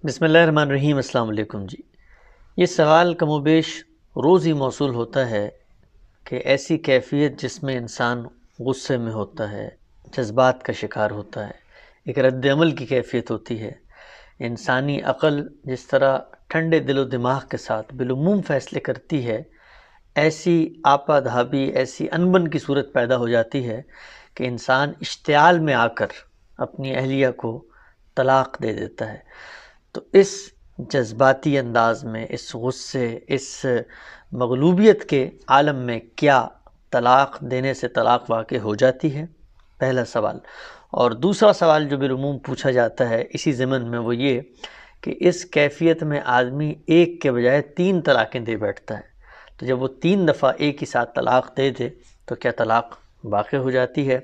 بسم اللہ الرحمن الرحیم۔ السلام علیکم جی۔ یہ سوال کم و بیش روز ہی موصول ہوتا ہے کہ ایسی کیفیت جس میں انسان غصے میں ہوتا ہے، جذبات کا شکار ہوتا ہے، ایک رد عمل کی کیفیت ہوتی ہے، انسانی عقل جس طرح ٹھنڈے دل و دماغ کے ساتھ بالعموم فیصلے کرتی ہے، ایسی آپا دھابی، ایسی انبن کی صورت پیدا ہو جاتی ہے کہ انسان اشتعال میں آ کر اپنی اہلیہ کو طلاق دے دیتا ہے۔ تو اس جذباتی انداز میں، اس غصے، اس مغلوبیت کے عالم میں کیا طلاق دینے سے طلاق واقع ہو جاتی ہے؟ پہلا سوال۔ اور دوسرا سوال جو بالعموم پوچھا جاتا ہے اسی ضمن میں، وہ یہ کہ اس کیفیت میں آدمی ایک کے بجائے 3 طلاقیں دے بیٹھتا ہے، تو جب وہ 3 دفعہ ایک ہی ساتھ طلاق دے دے تو کیا طلاق واقع ہو جاتی ہے؟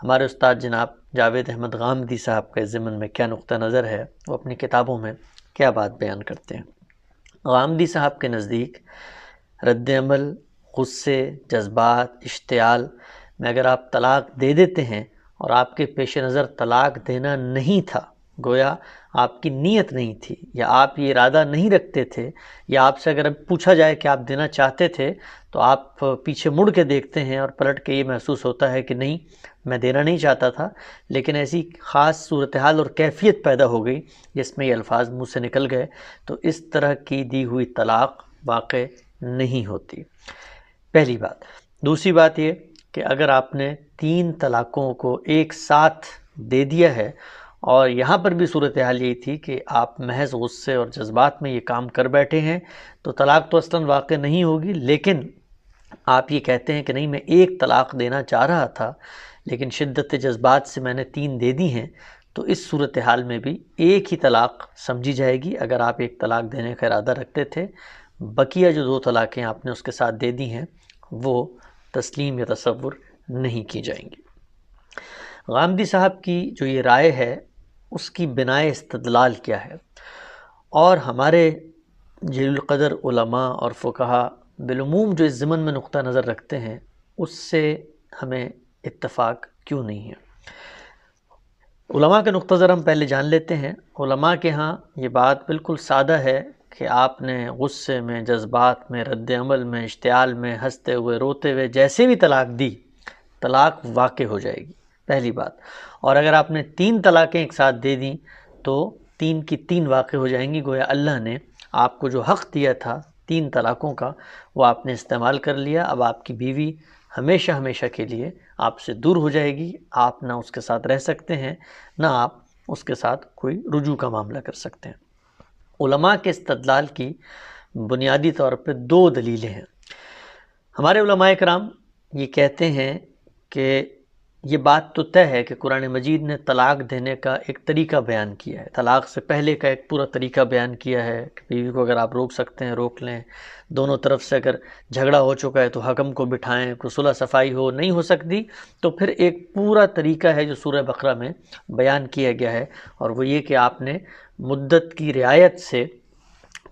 ہمارے استاد جناب جاوید احمد غامدی صاحب کے ضمن میں کیا نقطہ نظر ہے، وہ اپنی کتابوں میں کیا بات بیان کرتے ہیں؟ غامدی صاحب کے نزدیک رد عمل، غصے، جذبات، اشتعال میں اگر آپ طلاق دے دیتے ہیں اور آپ کے پیش نظر طلاق دینا نہیں تھا، گویا آپ کی نیت نہیں تھی، یا آپ یہ ارادہ نہیں رکھتے تھے، یا آپ سے اگر پوچھا جائے کہ آپ دینا چاہتے تھے تو آپ پیچھے مڑ کے دیکھتے ہیں اور پلٹ کے یہ محسوس ہوتا ہے کہ نہیں، میں دینا نہیں چاہتا تھا، لیکن ایسی خاص صورتحال اور کیفیت پیدا ہو گئی جس میں یہ الفاظ منہ سے نکل گئے، تو اس طرح کی دی ہوئی طلاق واقع نہیں ہوتی۔ پہلی بات۔ دوسری بات یہ کہ اگر آپ نے 3 طلاقوں کو ایک ساتھ دے دیا ہے، اور یہاں پر بھی صورتحال یہی تھی کہ آپ محض غصے اور جذبات میں یہ کام کر بیٹھے ہیں، تو طلاق تو اصلاً واقع نہیں ہوگی، لیکن آپ یہ کہتے ہیں کہ نہیں، میں ایک طلاق دینا چاہ رہا تھا لیکن شدت جذبات سے میں نے 3 دے دی ہیں، تو اس صورتحال میں بھی ایک ہی طلاق سمجھی جائے گی۔ اگر آپ ایک طلاق دینے کا ارادہ رکھتے تھے، بقیہ جو 2 طلاقیں آپ نے اس کے ساتھ دے دی ہیں وہ تسلیم یا تصور نہیں کی جائیں گی۔ غامدی صاحب کی جو یہ رائے ہے اس کی بنائے استدلال کیا ہے؟ اور ہمارے جلیل القدر علماء اور فقہا بالعموم جو اس ضمن میں نقطہ نظر رکھتے ہیں اس سے ہمیں اتفاق کیوں نہیں ہے؟ علماء کا نقطہ نظر ہم پہلے جان لیتے ہیں۔ علماء کے ہاں یہ بات بالکل سادہ ہے کہ آپ نے غصے میں، جذبات میں، رد عمل میں، اشتعال میں، ہنستے ہوئے، روتے ہوئے، جیسے بھی طلاق دی، طلاق واقع ہو جائے گی، پہلی بات۔ اور اگر آپ نے 3 طلاقیں ایک ساتھ دے دیں تو 3 کی 3 واقع ہو جائیں گی، گویا اللہ نے آپ کو جو حق دیا تھا 3 طلاقوں کا وہ آپ نے استعمال کر لیا۔ اب آپ کی بیوی ہمیشہ ہمیشہ کے لیے آپ سے دور ہو جائے گی، آپ نہ اس کے ساتھ رہ سکتے ہیں، نہ آپ اس کے ساتھ کوئی رجوع کا معاملہ کر سکتے ہیں۔ علماء کے استدلال کی بنیادی طور پہ 2 دلیلیں ہیں۔ ہمارے علماء کرام یہ کہتے ہیں کہ یہ بات تو طے ہے کہ قرآن مجید نے طلاق دینے کا ایک طریقہ بیان کیا ہے، طلاق سے پہلے کا ایک پورا طریقہ بیان کیا ہے کہ بیوی کو اگر آپ روک سکتے ہیں روک لیں، دونوں طرف سے اگر جھگڑا ہو چکا ہے تو حکم کو بٹھائیں، کوئی صلح صفائی ہو نہیں ہو سکتی تو پھر ایک پورا طریقہ ہے جو سورہ بقرہ میں بیان کیا گیا ہے، اور وہ یہ کہ آپ نے مدت کی رعایت سے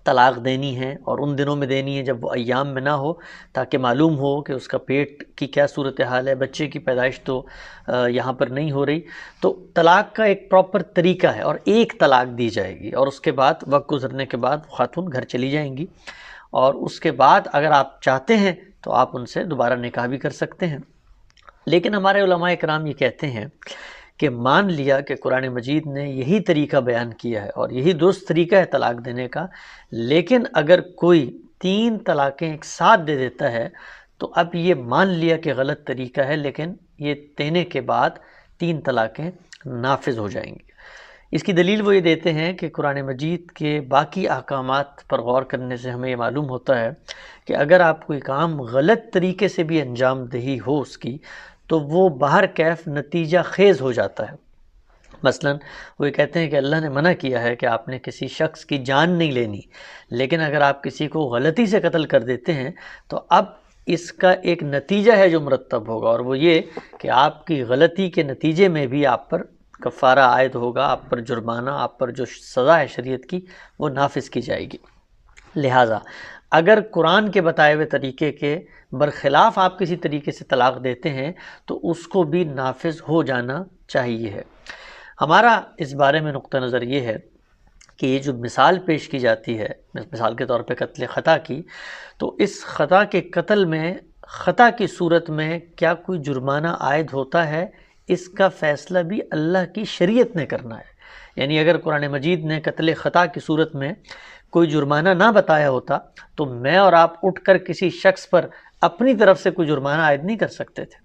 طلاق دینی ہے، اور ان دنوں میں دینی ہے جب وہ ایام میں نہ ہو، تاکہ معلوم ہو کہ اس کا پیٹ کی کیا صورتحال ہے، بچے کی پیدائش تو یہاں پر نہیں ہو رہی۔ تو طلاق کا ایک پراپر طریقہ ہے، اور ایک طلاق دی جائے گی، اور اس کے بعد وقت گزرنے کے بعد خاتون گھر چلی جائیں گی، اور اس کے بعد اگر آپ چاہتے ہیں تو آپ ان سے دوبارہ نکاح بھی کر سکتے ہیں۔ لیکن ہمارے علماء کرام یہ کہتے ہیں کہ مان لیا کہ قرآن مجید نے یہی طریقہ بیان کیا ہے اور یہی درست طریقہ ہے طلاق دینے کا، لیکن اگر کوئی 3 طلاقیں ایک ساتھ دے دیتا ہے تو اب یہ مان لیا کہ غلط طریقہ ہے، لیکن یہ دینے کے بعد 3 طلاقیں نافذ ہو جائیں گی۔ اس کی دلیل وہ یہ دیتے ہیں کہ قرآن مجید کے باقی احکامات پر غور کرنے سے ہمیں یہ معلوم ہوتا ہے کہ اگر آپ کوئی کام غلط طریقے سے بھی انجام دہی ہو اس کی، تو وہ بہر کیف نتیجہ خیز ہو جاتا ہے۔ مثلاً وہ یہ کہتے ہیں کہ اللہ نے منع کیا ہے کہ آپ نے کسی شخص کی جان نہیں لینی، لیکن اگر آپ کسی کو غلطی سے قتل کر دیتے ہیں تو اب اس کا ایک نتیجہ ہے جو مرتب ہوگا، اور وہ یہ کہ آپ کی غلطی کے نتیجے میں بھی آپ پر کفارہ عائد ہوگا، آپ پر جرمانہ، آپ پر جو سزا ہے شریعت کی وہ نافذ کی جائے گی۔ لہٰذا اگر قرآن کے بتائے ہوئے طریقے کے برخلاف آپ کسی طریقے سے طلاق دیتے ہیں تو اس کو بھی نافذ ہو جانا چاہیے ہے۔ ہمارا اس بارے میں نقطہ نظر یہ ہے کہ یہ جو مثال پیش کی جاتی ہے، مثال کے طور پہ قتل خطا کی، تو اس خطا کے قتل میں خطا کی صورت میں کیا کوئی جرمانہ عائد ہوتا ہے، اس کا فیصلہ بھی اللہ کی شریعت نے کرنا ہے۔ یعنی اگر قرآن مجید نے قتل خطا کی صورت میں کوئی جرمانہ نہ بتایا ہوتا تو میں اور آپ اٹھ کر کسی شخص پر اپنی طرف سے کوئی جرمانہ عائد نہیں کر سکتے تھے۔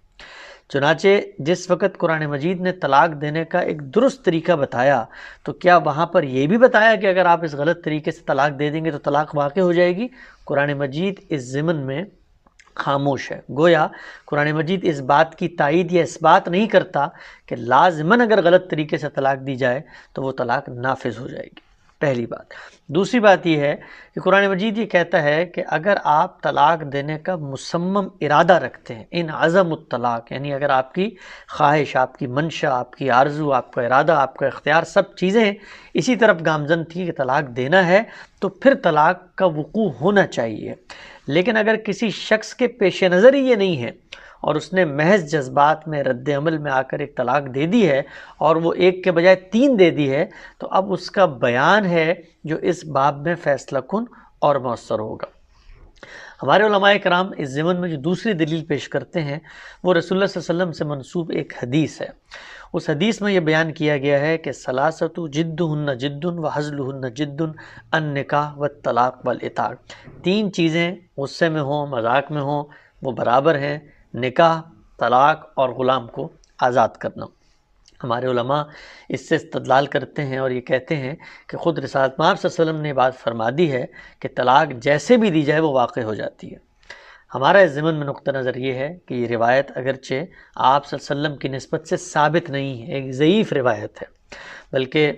چنانچہ جس وقت قرآن مجید نے طلاق دینے کا ایک درست طریقہ بتایا تو کیا وہاں پر یہ بھی بتایا کہ اگر آپ اس غلط طریقے سے طلاق دے دیں گے تو طلاق واقع ہو جائے گی؟ قرآن مجید اس ضمن میں خاموش ہے۔ گویا قرآن مجید اس بات کی تائید یا اس بات نہیں کرتا کہ لازماً اگر غلط طریقے سے طلاق دی جائے تو وہ طلاق نافذ ہو جائے گی، پہلی بات۔ دوسری بات یہ ہے کہ قرآن مجید یہ کہتا ہے کہ اگر آپ طلاق دینے کا مصمم ارادہ رکھتے ہیں، ان عزم الطلاق، یعنی اگر آپ کی خواہش، آپ کی منشا، آپ کی آرزو، آپ کا ارادہ، آپ کا اختیار، سب چیزیں اسی طرف گامزن تھی کہ طلاق دینا ہے، تو پھر طلاق کا وقوع ہونا چاہیے۔ لیکن اگر کسی شخص کے پیش نظر ہی یہ نہیں ہے اور اس نے محض جذبات میں رد عمل میں آ کر ایک طلاق دے دی ہے اور وہ ایک کے بجائے 3 دے دی ہے، تو اب اس کا بیان ہے جو اس باب میں فیصلہ کن اور مؤثر ہوگا۔ ہمارے علماء کرام اس ضمن میں جو دوسری دلیل پیش کرتے ہیں وہ رسول اللہ صلی اللہ علیہ وسلم سے منسوب ایک حدیث ہے۔ اس حدیث میں یہ بیان کیا گیا ہے کہ ثلاثۃ جدہن جد و ہزلہن جد النکاح والطلاق والعتاق، 3 چیزیں غصے میں ہوں، مذاق میں ہوں، وہ برابر ہیں: نکاح، طلاق اور غلام کو آزاد کرنا۔ ہمارے علماء اس سے استدلال کرتے ہیں اور یہ کہتے ہیں کہ خود رسالت مآب صلی اللہ علیہ وسلم نے بات فرما دی ہے کہ طلاق جیسے بھی دی جائے وہ واقع ہو جاتی ہے۔ ہمارا اس ضمن میں نقطہ نظر یہ ہے کہ یہ روایت اگرچہ آپ صلی اللہ علیہ وسلم کی نسبت سے ثابت نہیں ہے، ایک ضعیف روایت ہے، بلکہ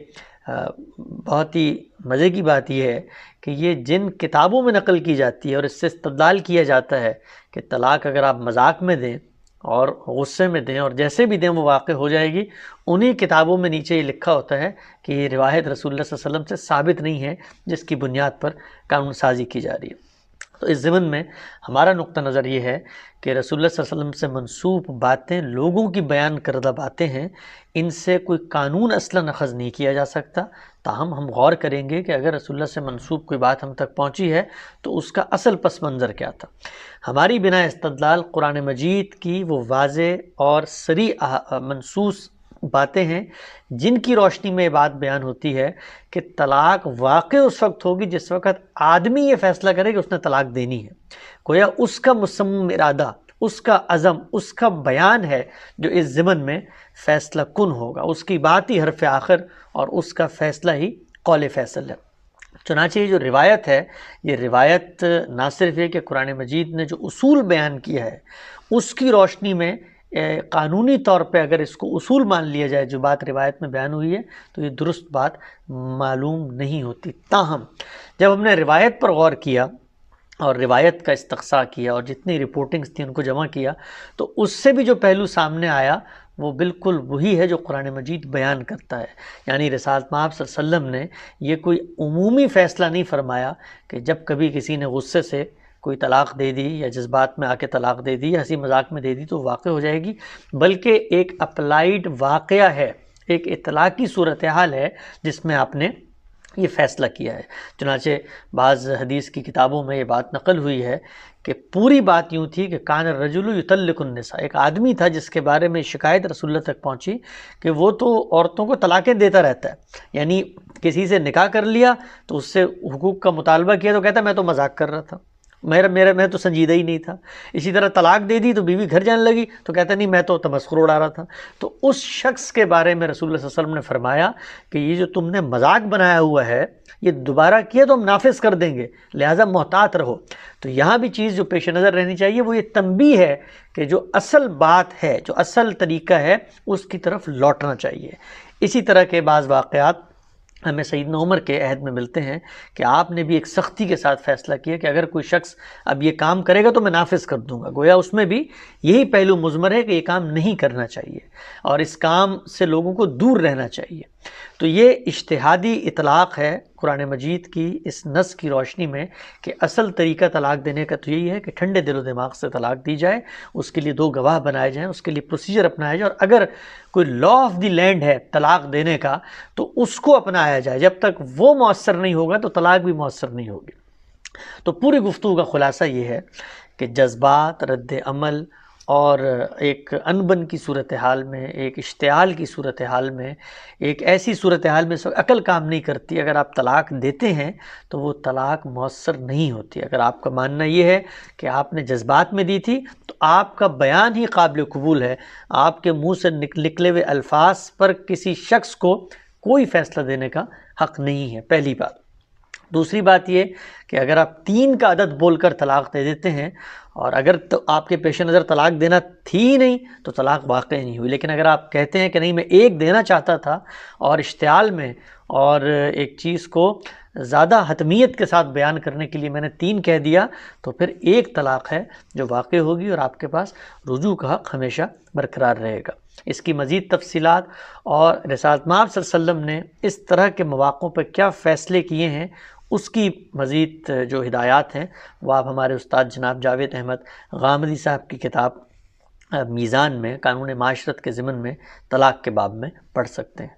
بہت ہی مزے کی بات یہ ہے کہ یہ جن کتابوں میں نقل کی جاتی ہے اور اس سے استدلال کیا جاتا ہے کہ طلاق اگر آپ مذاق میں دیں اور غصے میں دیں اور جیسے بھی دیں وہ واقع ہو جائے گی، انہی کتابوں میں نیچے یہ لکھا ہوتا ہے کہ یہ روایت رسول اللہ صلی اللہ علیہ وسلم سے ثابت نہیں ہے، جس کی بنیاد پر قانون سازی کی جا رہی ہے۔ تو اس ضمن میں ہمارا نقطہ نظر یہ ہے کہ رسول اللہ صلی اللہ علیہ وسلم سے منسوب باتیں لوگوں کی بیان کردہ باتیں ہیں، ان سے کوئی قانون اصلاً اخذ نہیں کیا جا سکتا۔ تاہم ہم غور کریں گے کہ اگر رسول اللہ سے منسوب کوئی بات ہم تک پہنچی ہے تو اس کا اصل پس منظر کیا تھا۔ ہماری بنا استدلال قرآن مجید کی وہ واضح اور صریح منصوص باتیں ہیں جن کی روشنی میں یہ بات بیان ہوتی ہے کہ طلاق واقع اس وقت ہوگی جس وقت آدمی یہ فیصلہ کرے کہ اس نے طلاق دینی ہے۔ گویا اس کا مصمم ارادہ، اس کا عزم، اس کا بیان ہے جو اس ضمن میں فیصلہ کن ہوگا، اس کی بات ہی حرف آخر اور اس کا فیصلہ ہی قول فیصل ہے۔ چنانچہ یہ جو روایت ہے، یہ روایت نہ صرف یہ کہ قرآن مجید نے جو اصول بیان کیا ہے اس کی روشنی میں قانونی طور پہ اگر اس کو اصول مان لیا جائے جو بات روایت میں بیان ہوئی ہے تو یہ درست بات معلوم نہیں ہوتی۔ تاہم جب ہم نے روایت پر غور کیا اور روایت کا استقصاء کیا اور جتنی رپورٹنگز تھیں ان کو جمع کیا تو اس سے بھی جو پہلو سامنے آیا وہ بالکل وہی ہے جو قرآن مجید بیان کرتا ہے۔ یعنی رسالت مآب صلی اللہ علیہ وسلم نے یہ کوئی عمومی فیصلہ نہیں فرمایا کہ جب کبھی کسی نے غصے سے کوئی طلاق دے دی یا جذبات میں آ کے طلاق دے دی یا ہنسی مذاق میں دے دی تو واقع ہو جائے گی، بلکہ ایک اپلائیڈ واقعہ ہے، ایک اطلاقی صورتحال ہے جس میں آپ نے یہ فیصلہ کیا ہے۔ چنانچہ بعض حدیث کی کتابوں میں یہ بات نقل ہوئی ہے کہ پوری بات یوں تھی کہ کان الرجل یطلق النساء، ایک آدمی تھا جس کے بارے میں شکایت رسول اللہ تک پہنچی کہ وہ تو عورتوں کو طلاقیں دیتا رہتا ہے، یعنی کسی سے نکاح کر لیا تو اس سے حقوق کا مطالبہ کیا تو کہتا میں تو مذاق کر رہا تھا، میں تو سنجیدہ ہی نہیں تھا۔ اسی طرح طلاق دے دی تو بیوی گھر جانے لگی تو کہتا نہیں میں تو تمسخر اڑا رہا تھا۔ تو اس شخص کے بارے میں رسول اللہ صلی اللہ علیہ وسلم نے فرمایا کہ یہ جو تم نے مذاق بنایا ہوا ہے یہ دوبارہ کیا تو ہم نافذ کر دیں گے، لہٰذا محتاط رہو۔ تو یہاں بھی چیز جو پیش نظر رہنی چاہیے وہ یہ تنبیہ ہے کہ جو اصل بات ہے، جو اصل طریقہ ہے اس کی طرف لوٹنا چاہیے۔ اسی طرح کے بعض واقعات ہمیں سیدنا عمر کے عہد میں ملتے ہیں کہ آپ نے بھی ایک سختی کے ساتھ فیصلہ کیا کہ اگر کوئی شخص اب یہ کام کرے گا تو میں نافذ کر دوں گا۔ گویا اس میں بھی یہی پہلو مضمر ہے کہ یہ کام نہیں کرنا چاہیے اور اس کام سے لوگوں کو دور رہنا چاہیے۔ تو یہ اجتہادی اطلاق ہے قرآن مجید کی اس نص کی روشنی میں کہ اصل طریقہ طلاق دینے کا تو یہی ہے کہ ٹھنڈے دل و دماغ سے طلاق دی جائے، اس کے لیے 2 گواہ بنائے جائیں، اس کے لیے پروسیجر اپنایا جائے، اور اگر کوئی لا آف دی لینڈ ہے طلاق دینے کا تو اس کو اپنایا جائے۔ جب تک وہ مؤثر نہیں ہوگا تو طلاق بھی مؤثر نہیں ہوگی۔ تو پوری گفتگو کا خلاصہ یہ ہے کہ جذبات، رد عمل اور ایک انبن کی صورتحال میں، ایک اشتعال کی صورتحال میں، ایک ایسی صورتحال میں عقل کام نہیں کرتی، اگر آپ طلاق دیتے ہیں تو وہ طلاق مؤثر نہیں ہوتی۔ اگر آپ کا ماننا یہ ہے کہ آپ نے جذبات میں دی تھی تو آپ کا بیان ہی قابل قبول ہے، آپ کے منہ سے نکلے ہوئے الفاظ پر کسی شخص کو کوئی فیصلہ دینے کا حق نہیں ہے، پہلی بات۔ دوسری بات یہ کہ اگر آپ 3 کا عدد بول کر طلاق دے دیتے ہیں، اور اگر تو آپ کے پیش نظر طلاق دینا تھی ہی نہیں تو طلاق واقع نہیں ہوئی، لیکن اگر آپ کہتے ہیں کہ نہیں میں 1 دینا چاہتا تھا اور اشتعال میں اور ایک چیز کو زیادہ حتمیت کے ساتھ بیان کرنے کے لیے میں نے 3 کہہ دیا، تو پھر 1 طلاق ہے جو واقع ہوگی اور آپ کے پاس رجوع کا حق ہمیشہ برقرار رہے گا۔ اس کی مزید تفصیلات اور رسالت مآب صلی اللہ علیہ وسلم نے اس طرح کے مواقعوں پر کیا فیصلے کیے ہیں، اس کی مزید جو ہدایات ہیں وہ آپ ہمارے استاد جناب جاوید احمد غامدی صاحب کی کتاب میزان میں قانون معاشرت کے ضمن میں طلاق کے باب میں پڑھ سکتے ہیں۔